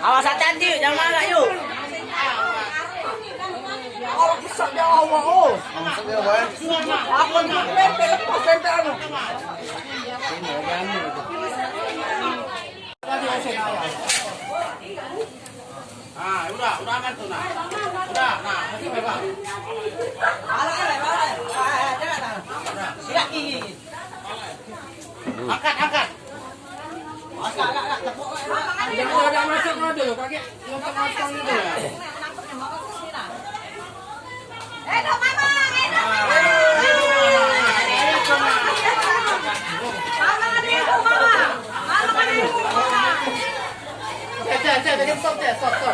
Awas hati-hati, jangan marah yuk. Kalau besar dia awal oh. Aku tempe lepas tempe anu. Ah, udah aman tuh nah. Udah, nah, kasih Bapak. Angkat. Jangan ada masuk dulu, kaki lompat dulu ya. Edo mama, Edo mama. Mama ada ibu mama. Mama ada ibu mama. Jangan stop.